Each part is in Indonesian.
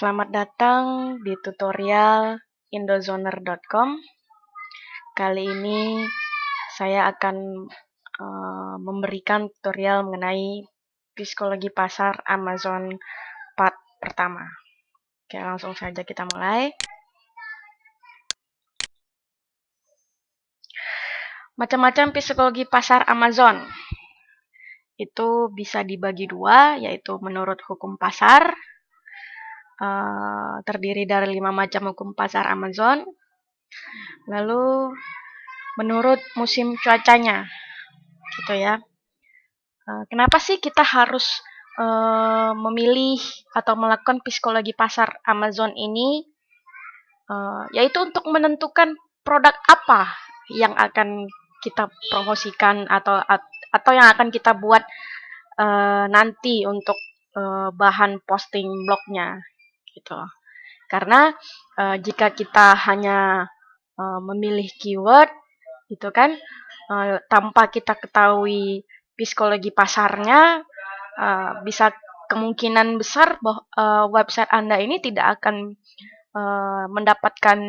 Selamat datang di tutorial indozoner.com. Kali ini saya akan memberikan tutorial mengenai psikologi pasar Amazon part pertama. Oke, langsung saja kita mulai. Macam-macam psikologi pasar Amazon itu bisa dibagi dua, yaitu menurut hukum pasar. Terdiri dari 5 macam hukum pasar Amazon. Lalu menurut musim cuacanya, gitu ya. Kenapa sih kita harus memilih atau melakukan psikologi pasar Amazon ini? Yaitu untuk menentukan produk apa yang akan kita promosikan atau yang akan kita buat nanti untuk bahan posting blognya, gitu. Karena jika kita hanya memilih keyword, itu kan tanpa kita ketahui psikologi pasarnya, bisa kemungkinan besar bahwa website Anda ini tidak akan mendapatkan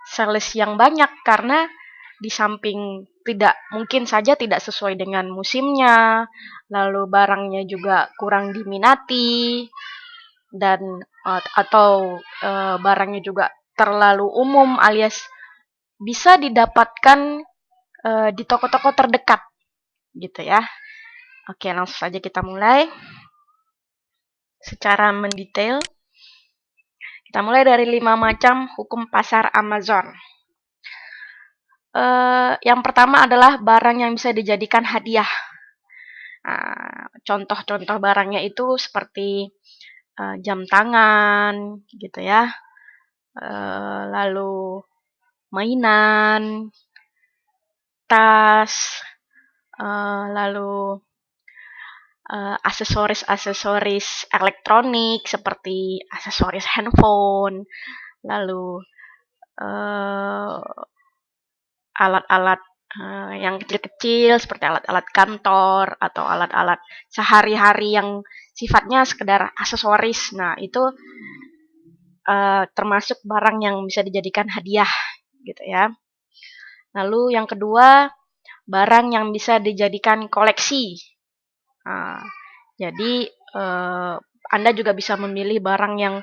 sales yang banyak, karena di samping mungkin saja tidak sesuai dengan musimnya, lalu barangnya juga kurang diminati, dan atau barangnya juga terlalu umum alias bisa didapatkan di toko-toko terdekat, gitu ya. Oke, langsung saja kita mulai secara mendetail. Kita mulai dari 5 macam hukum pasar Amazon. Yang pertama adalah barang yang bisa dijadikan hadiah. Contoh-contoh barangnya itu seperti jam tangan, gitu ya. Lalu mainan, tas, lalu aksesoris elektronik seperti aksesoris handphone, lalu alat-alat yang kecil-kecil seperti alat-alat kantor atau alat-alat sehari-hari yang sifatnya sekedar aksesoris. Nah, itu termasuk barang yang bisa dijadikan hadiah, gitu ya. Lalu yang kedua, barang yang bisa dijadikan koleksi. Jadi Anda juga bisa memilih barang yang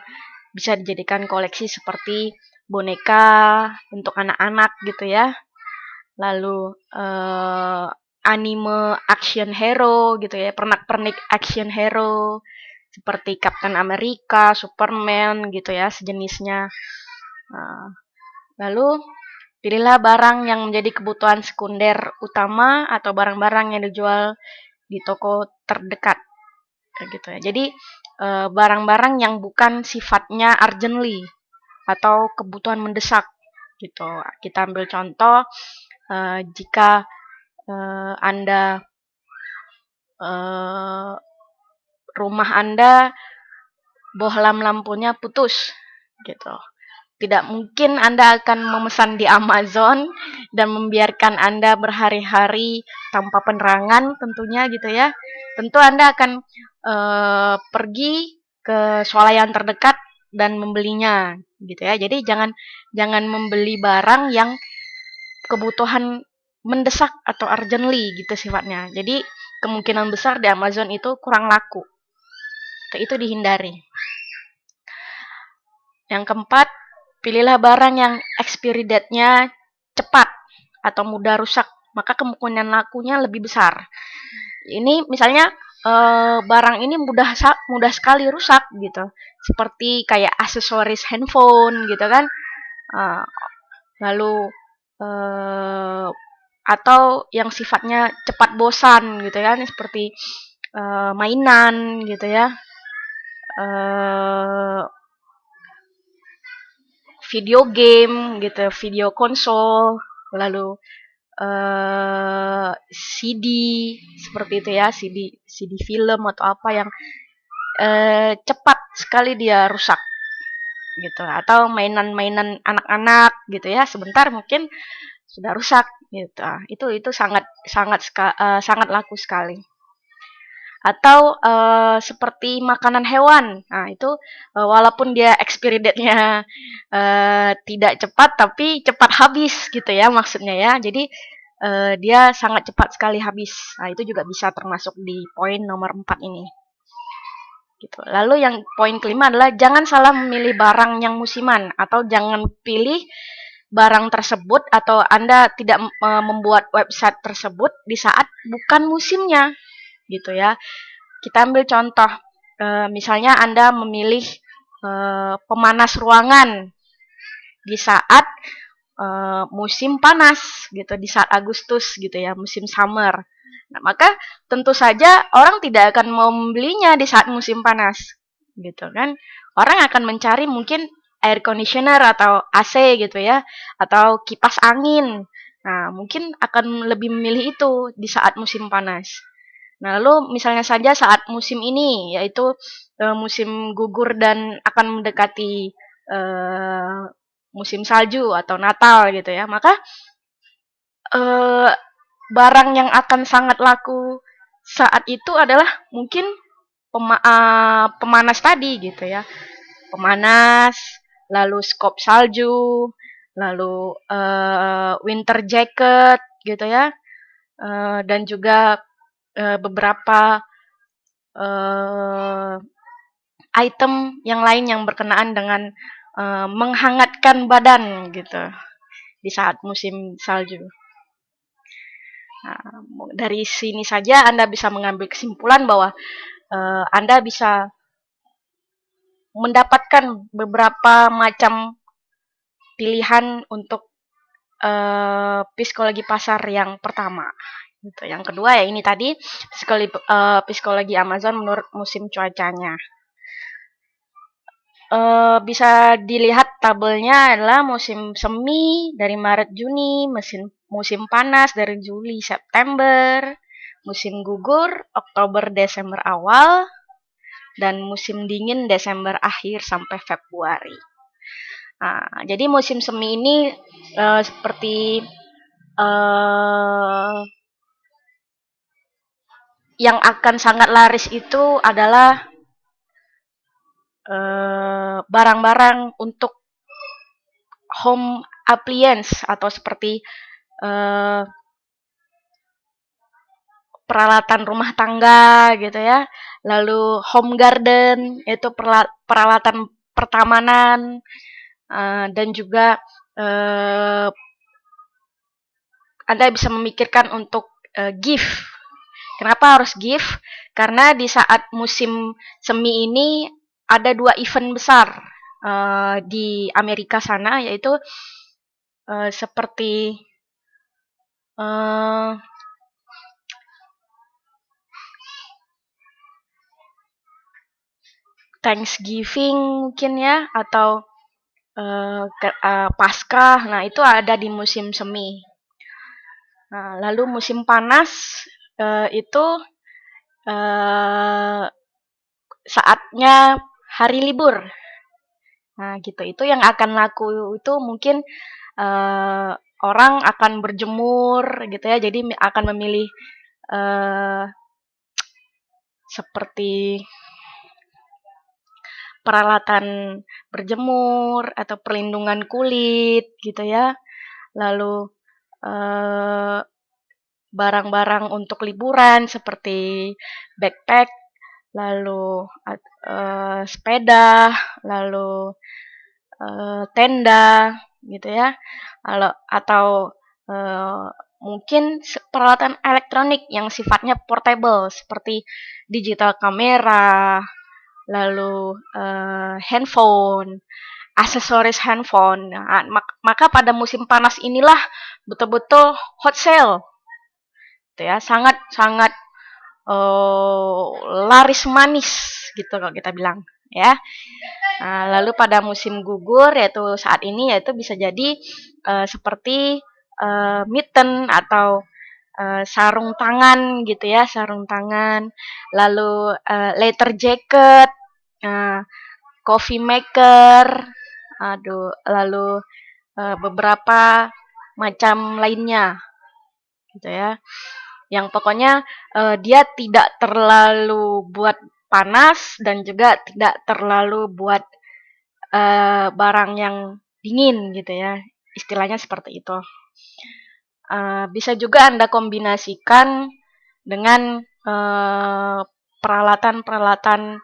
bisa dijadikan koleksi seperti boneka untuk anak-anak, gitu ya. Lalu anime action hero, gitu ya, pernak-pernik action hero seperti Captain America, Superman, gitu ya, sejenisnya. Lalu pilihlah barang yang menjadi kebutuhan sekunder utama atau barang-barang yang dijual di toko terdekat, gitu ya. Jadi barang-barang yang bukan sifatnya urgently atau kebutuhan mendesak, gitu. Kita ambil contoh, jika Anda rumah Anda bohlam lampunya putus, gitu. Tidak mungkin Anda akan memesan di Amazon dan membiarkan Anda berhari-hari tanpa penerangan tentunya, gitu ya. Tentu Anda akan pergi ke swalayan terdekat dan membelinya, gitu ya. Jadi jangan membeli barang yang kebutuhan mendesak atau urgently, gitu sifatnya. Jadi kemungkinan besar di Amazon itu kurang laku. Itu dihindari. Yang keempat, pilihlah barang yang expiry date-nya cepat atau mudah rusak, maka kemungkinan lakunya lebih besar. Ini misalnya barang ini mudah sekali rusak, gitu. Seperti kayak aksesoris handphone, gitu kan. Lalu atau yang sifatnya cepat bosan, gitu kan, seperti mainan, gitu ya. Video game, gitu, video konsol, lalu CD seperti itu ya, CD film atau apa yang cepat sekali dia rusak, gitu. Atau mainan-mainan anak-anak, gitu ya, sebentar mungkin sudah rusak, gitu. Itu sangat laku sekali. atau seperti makanan hewan. Nah, itu walaupun dia expiry date-nya tidak cepat, tapi cepat habis gitu ya maksudnya ya. Jadi dia sangat cepat sekali habis. Nah, itu juga bisa termasuk di poin nomor 4 ini. Gitu. Lalu yang poin kelima adalah jangan salah memilih barang yang musiman, atau jangan pilih barang tersebut atau Anda tidak membuat website tersebut di saat bukan musimnya gitu ya. Kita ambil contoh, misalnya Anda memilih pemanas ruangan di saat musim panas gitu, di saat Agustus gitu ya, musim summer. Nah, maka tentu saja orang tidak akan membelinya di saat musim panas, gitu kan? Orang akan mencari mungkin air conditioner atau AC gitu ya, atau kipas angin. Nah, mungkin akan lebih memilih itu di saat musim panas. Nah, lalu misalnya saja saat musim ini, yaitu musim gugur dan akan mendekati musim salju atau Natal gitu ya, maka barang yang akan sangat laku saat itu adalah mungkin pemanas tadi gitu ya, pemanas, lalu skop salju, lalu winter jacket gitu ya, dan juga beberapa item yang lain yang berkenaan dengan menghangatkan badan gitu di saat musim salju. Nah, dari sini saja Anda bisa mengambil kesimpulan bahwa Anda bisa mendapatkan beberapa macam pilihan untuk psikologi pasar yang pertama. Gitu. Yang kedua ya ini tadi psikologi Amazon menurut musim cuacanya. Bisa dilihat tabelnya adalah musim semi dari Maret Juni, musim panas dari Juli September, musim gugur Oktober Desember awal, dan musim dingin Desember akhir sampai Februari. Nah, jadi musim semi ini seperti yang akan sangat laris itu adalah barang-barang untuk home appliance atau seperti peralatan rumah tangga gitu ya. Lalu home garden itu peralatan pertamanan, dan juga Anda bisa memikirkan untuk gift. Kenapa harus gift? Karena di saat musim semi ini ada 2 event besar di Amerika sana, yaitu seperti Thanksgiving mungkin ya, atau Paskah. Nah, itu ada di musim semi. Nah, lalu musim panas itu saatnya hari libur. Nah, gitu. Itu yang akan laku itu mungkin orang akan berjemur gitu ya. Jadi akan memilih seperti peralatan berjemur atau perlindungan kulit gitu ya. Lalu barang-barang untuk liburan seperti backpack, lalu sepeda, lalu tenda gitu ya. Atau mungkin peralatan elektronik yang sifatnya portable seperti digital kamera, lalu handphone, aksesoris handphone. Nah, maka pada musim panas inilah betul-betul hot sale, gitu ya, sangat laris manis gitu kalau kita bilang ya. Nah, lalu pada musim gugur yaitu saat ini yaitu bisa jadi seperti mitten atau sarung tangan gitu ya, sarung tangan, lalu leather jacket, coffee maker, lalu beberapa macam lainnya gitu ya. Yang pokoknya dia tidak terlalu buat panas dan juga tidak terlalu buat barang yang dingin gitu ya. Istilahnya seperti itu. Bisa juga Anda kombinasikan dengan peralatan-peralatan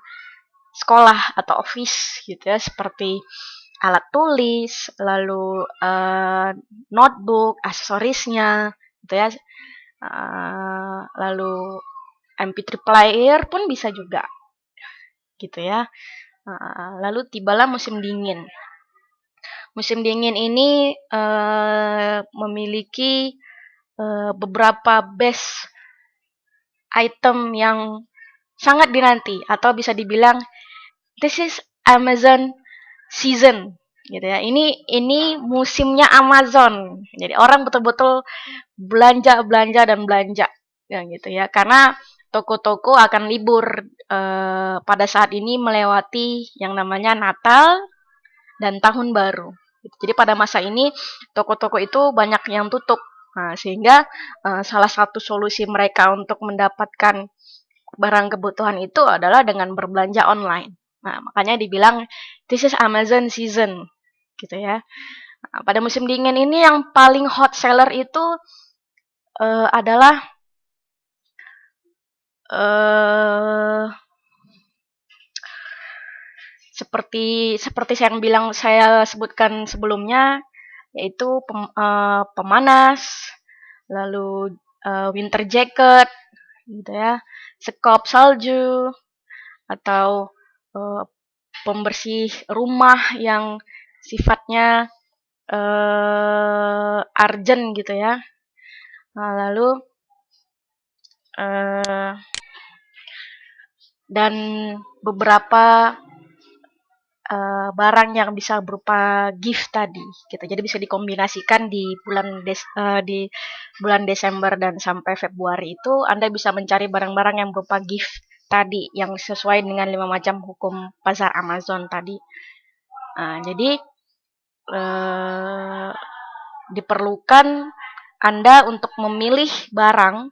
sekolah atau office gitu ya, seperti alat tulis, lalu notebook, aksesorisnya gitu ya. Lalu MP3 player pun bisa juga gitu ya. Lalu tibalah musim dingin. Musim dingin ini memiliki beberapa best item yang sangat dinanti, atau bisa dibilang this is Amazon season gitu ya. Ini musimnya Amazon. Jadi orang betul-betul belanja dan belanja ya gitu ya. Karena toko-toko akan libur pada saat ini melewati yang namanya Natal dan Tahun Baru. Jadi pada masa ini toko-toko itu banyak yang tutup. Nah, sehingga salah satu solusi mereka untuk mendapatkan barang kebutuhan itu adalah dengan berbelanja online. Nah, makanya dibilang this is Amazon season gitu ya. Nah, pada musim dingin ini yang paling hot seller itu adalah seperti saya sebutkan sebelumnya, yaitu pemanas, lalu winter jacket gitu ya, sekop salju, atau pembersih rumah yang sifatnya urgent gitu ya. Nah, lalu dan beberapa barang yang bisa berupa gift tadi gitu. Jadi bisa dikombinasikan di bulan Desember dan sampai Februari itu Anda bisa mencari barang-barang yang berupa gift tadi yang sesuai dengan 5 macam hukum pasar Amazon tadi. Jadi diperlukan Anda untuk memilih barang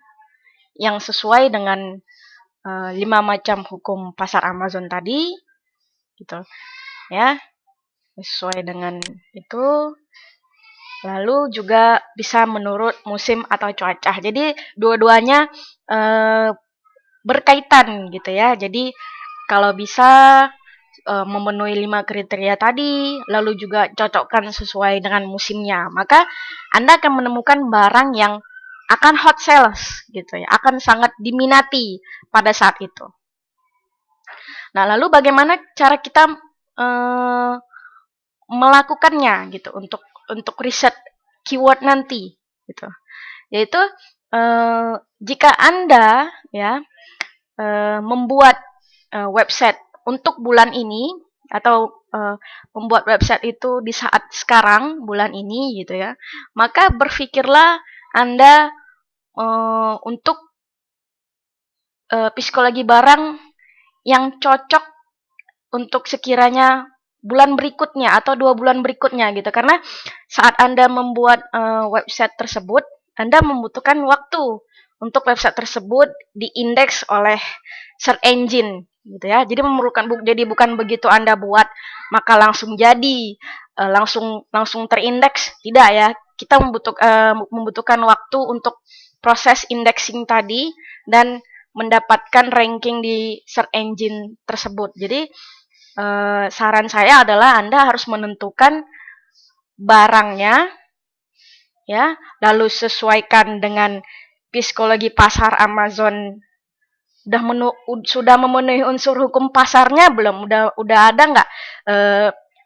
yang sesuai dengan 5 macam hukum pasar Amazon tadi gitu ya, sesuai dengan itu. Lalu juga bisa menurut musim atau cuaca. Jadi dua-duanya berkaitan gitu ya. Jadi kalau bisa memenuhi 5 kriteria tadi, lalu juga cocokkan sesuai dengan musimnya, maka Anda akan menemukan barang yang akan hot sales gitu ya, akan sangat diminati pada saat itu. Nah, lalu bagaimana cara kita melakukannya gitu untuk riset keyword nanti gitu. Yaitu jika Anda ya membuat website untuk bulan ini, atau membuat website itu di saat sekarang bulan ini gitu ya, maka berpikirlah Anda untuk psikologi barang yang cocok untuk sekiranya bulan berikutnya atau 2 bulan berikutnya gitu. Karena saat Anda membuat website tersebut, Anda membutuhkan waktu untuk website tersebut diindeks oleh search engine gitu ya. Jadi bukan begitu Anda buat maka langsung jadi, langsung terindeks, tidak ya. Kita membutuhkan waktu untuk proses indexing tadi dan mendapatkan ranking di search engine tersebut. Jadi saran saya adalah Anda harus menentukan barangnya ya, lalu sesuaikan dengan psikologi pasar Amazon. Sudah memenuhi unsur hukum pasarnya belum? Udah ada nggak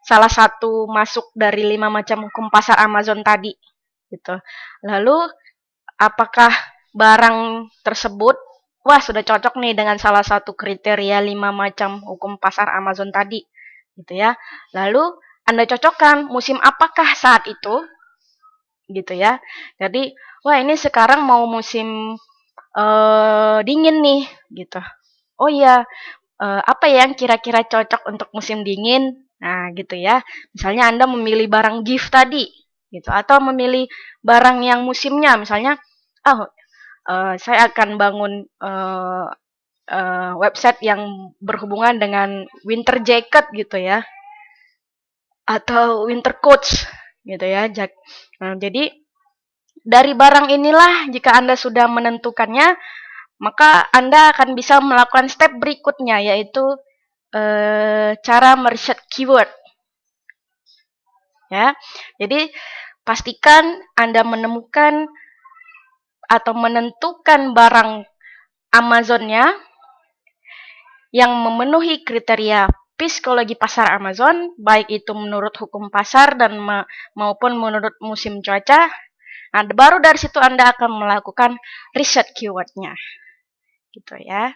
salah satu masuk dari 5 macam hukum pasar Amazon tadi gitu. Lalu apakah barang tersebut wah sudah cocok nih dengan salah satu kriteria 5 macam hukum pasar Amazon tadi gitu ya. Lalu Anda cocokkan musim apakah saat itu gitu ya. Jadi wah ini sekarang mau musim dingin nih gitu. Oh iya, apa yang kira-kira cocok untuk musim dingin? Nah gitu ya. Misalnya Anda memilih barang gift tadi gitu, atau memilih barang yang musimnya, misalnya saya akan bangun website yang berhubungan dengan winter jacket gitu ya, atau winter coats gitu ya. Jadi dari barang inilah, jika Anda sudah menentukannya, maka Anda akan bisa melakukan step berikutnya, yaitu cara meriset keyword. Ya, jadi pastikan Anda menemukan atau menentukan barang Amazonnya yang memenuhi kriteria psikologi pasar Amazon, baik itu menurut hukum pasar dan maupun menurut musim cuaca. Nah, baru dari situ Anda akan melakukan riset keywordnya, gitu ya.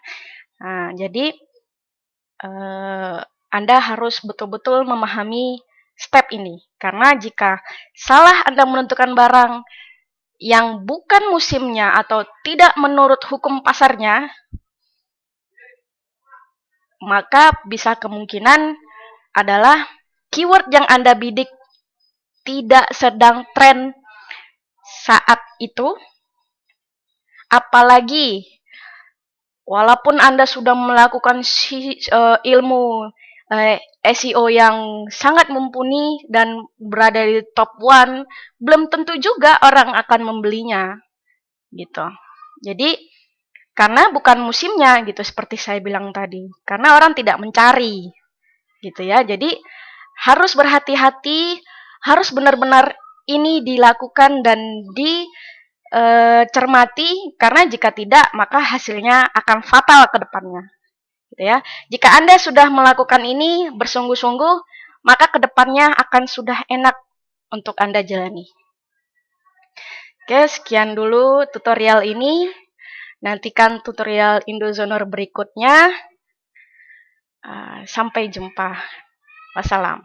Nah, jadi Anda harus betul-betul memahami step ini, karena jika salah Anda menentukan barang yang bukan musimnya atau tidak menurut hukum pasarnya, maka bisa kemungkinan adalah keyword yang Anda bidik tidak sedang tren saat itu, apalagi walaupun Anda sudah melakukan ilmu SEO yang sangat mumpuni dan berada di top 1, belum tentu juga orang akan membelinya, gitu. Jadi karena bukan musimnya, gitu, seperti saya bilang tadi. Karena orang tidak mencari, gitu ya. Jadi harus berhati-hati, harus benar-benar ini dilakukan dan dicermati, karena jika tidak, maka hasilnya akan fatal ke depannya. Gitu ya. Jika Anda sudah melakukan ini bersungguh-sungguh, maka kedepannya akan sudah enak untuk Anda jalani. Oke, sekian dulu tutorial ini. Nantikan tutorial Indozonor berikutnya. Sampai jumpa. Wassalam.